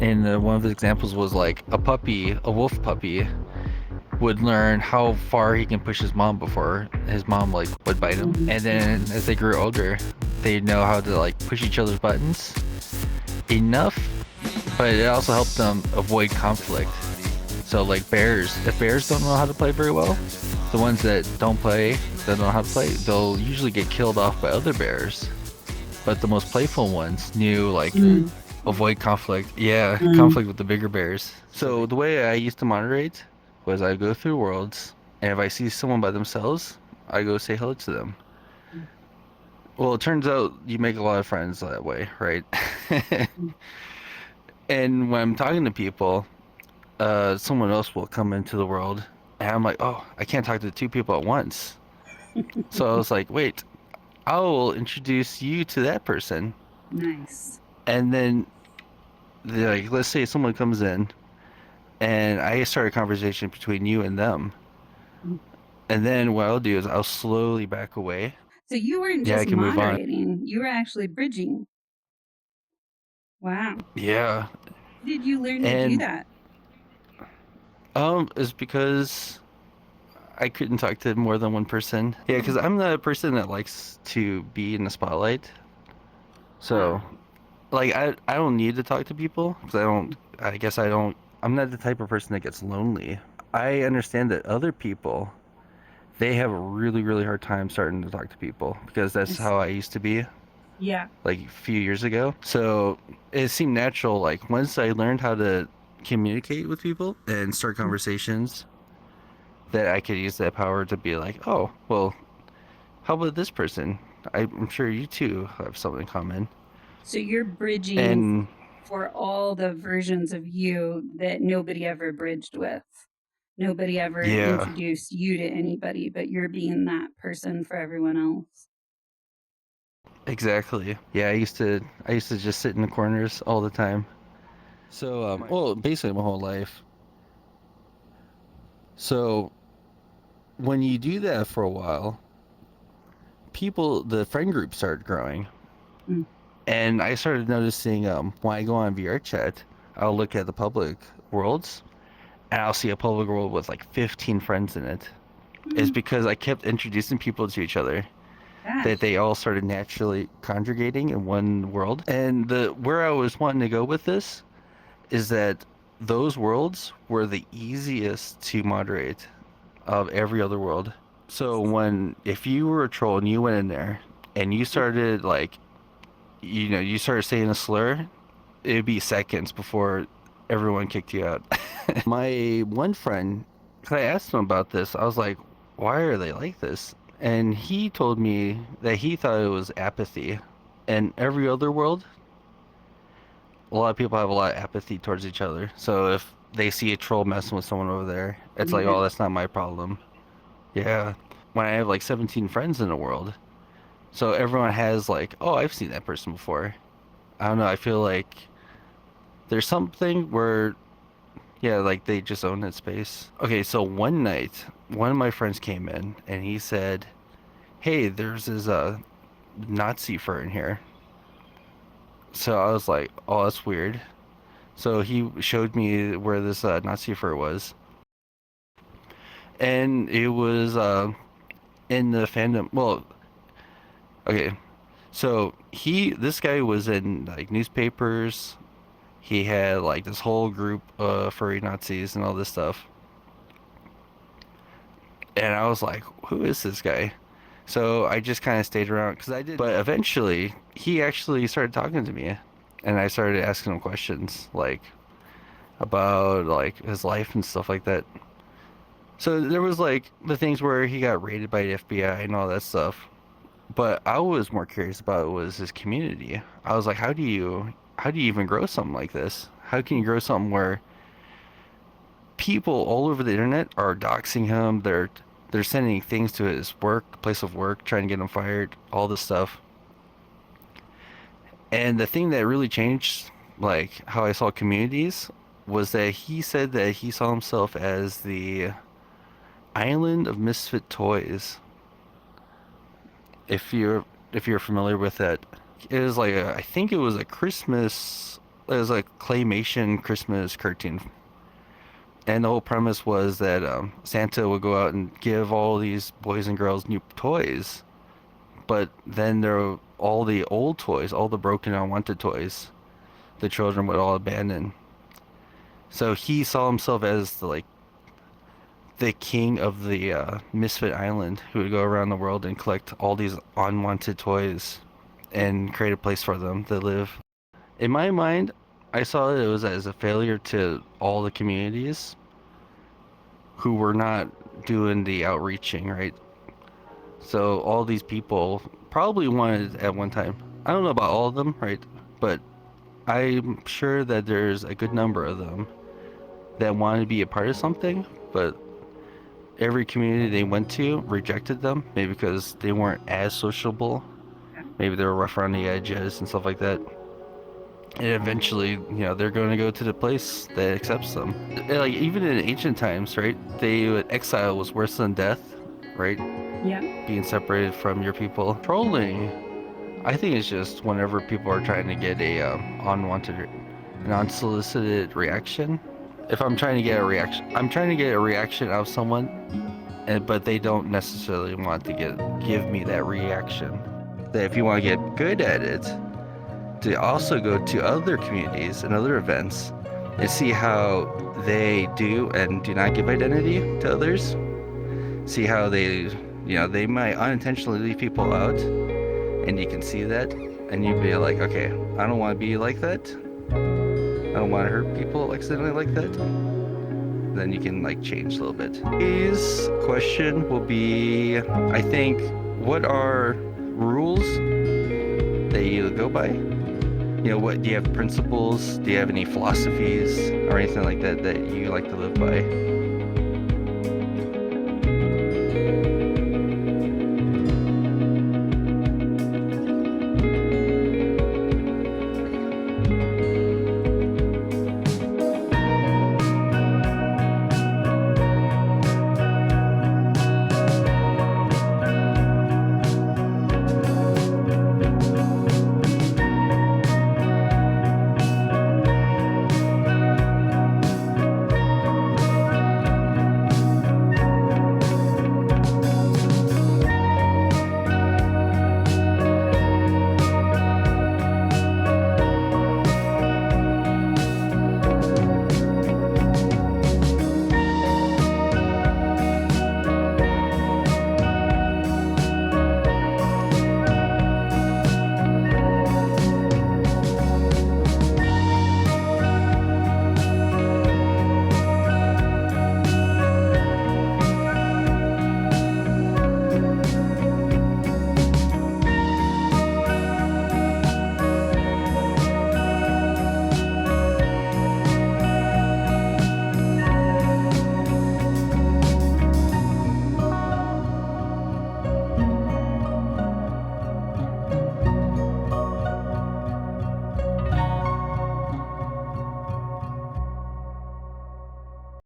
And one of the examples was like a wolf puppy, would learn how far he can push his mom before his mom like would bite him. And then as they grew older, they know how to like push each other's buttons enough, but it also helped them avoid conflict. So like bears, if bears don't know how to play very well, the ones that don't play, that don't know how to play, they'll usually get killed off by other bears. But the most playful ones knew like avoid conflict. Yeah, conflict with the bigger bears. So the way I used to moderate was I go through worlds, and if I see someone by themselves, I go say hello to them. Well, it turns out you make a lot of friends that way, right? And when I'm talking to people, someone else will come into the world, and I'm like, oh, I can't talk to two people at once. So I was like, wait, I will introduce you to that person. Nice. And then, like, let's say someone comes in, and I start a conversation between you and them. And then what I'll do is I'll slowly back away. So you weren't Yeah, I just can move on. moderating, you were actually bridging. Wow. Yeah. Did you learn to do And that? it's because I couldn't talk to more than one person. Yeah, because I'm the person that likes to be in the spotlight. So, like, I don't need to talk to people because I guess I don't, I'm not the type of person that gets lonely. I understand that other people, they have a really, really hard time starting to talk to people because that's how I used to be. Yeah. Like a few years ago. So it seemed natural. Like once I learned how to communicate with people and start conversations, that I could use that power to be like, oh, well, how about this person? I'm sure you two have something in common. So you're bridging And for all the versions of you that nobody ever bridged with. Nobody ever yeah, introduced you to anybody, but you're being that person for everyone else. exactly. Yeah, I used to just sit in the corners all the time. So, well, basically my whole life. So when you do that for a while, the friend group started growing. Mm. And I started noticing when I go on VR chat, I'll look at the public worlds and I'll see a public world with like 15 friends in it. It's because I kept introducing people to each other that they all started naturally congregating in one world. And the where I was wanting to go with this is that those worlds were the easiest to moderate of every other world. So if you were a troll and you went in there and you started like you started saying a slur, it'd be seconds before everyone kicked you out. My one friend, 'cause I asked him about this, I was like, why are they like this? And he told me that he thought it was apathy. In every other world, a lot of people have a lot of apathy towards each other. So if they see a troll messing with someone over there, it's like, oh, that's not my problem. Yeah. When I have like 17 friends in a world, so everyone has like, oh, I've seen that person before. I don't know, I feel like there's something where, yeah, like they just own that space. Okay, so one night, one of my friends came in and he said, hey, there's this Nazi fur in here. So I was like, oh, that's weird. So he showed me where this Nazi fur was. And it was in the fandom. Well, okay. So this guy was in like newspapers. He had like this whole group of furry Nazis and all this stuff. And I was like, who is this guy? So I just kind of stayed around because I did. But eventually, he actually started talking to me, and I started asking him questions like about like his life and stuff like that. So there was like the things where he got raided by the FBI and all that stuff. But I was more curious about was his community. I was like, how do you even grow something like this? How can you grow something where people all over the internet are doxing him? They're sending things to his place of work, trying to get him fired, all this stuff. And the thing that really changed, like how I saw communities, was that he said that he saw himself as the island of misfit toys. If you're familiar with that, it was like I think it was a Christmas It was a claymation Christmas cartoon, and the whole premise was that Santa would go out and give all these boys and girls new toys, but then there were all the old toys, all the broken and unwanted toys, the children would all abandon. So he saw himself as the king of the Misfit Island, who would go around the world and collect all these unwanted toys and create a place for them to live. In my mind, I saw it was as a failure to all the communities who were not doing the outreaching, right? So all these people probably wanted at one time. I don't know about all of them, right? But I'm sure that there's a good number of them that wanted to be a part of something, but every community they went to rejected them, maybe because they weren't as sociable. Maybe they were rough around the edges and stuff like that. And eventually, they're going to go to the place that accepts them. Like even in ancient times, right? Exile was worse than death, right? Yeah. Being separated from your people. Trolling, I think it's just whenever people are trying to get a unwanted, an unsolicited reaction. If I'm trying to get a reaction, I'm trying to get a reaction out of someone, but they don't necessarily want to give me that reaction. That if you want to get good at it, to also go to other communities and other events and see how they do and do not give identity to others. See how they might unintentionally leave people out, and you can see that, and you'd be like, okay, I don't want to be like that. I don't want to hurt people accidentally like that. Then you can change a little bit. Today's question will be, I think, what are rules that you go by? What do you have principles? Do you have any philosophies or anything like that that you like to live by?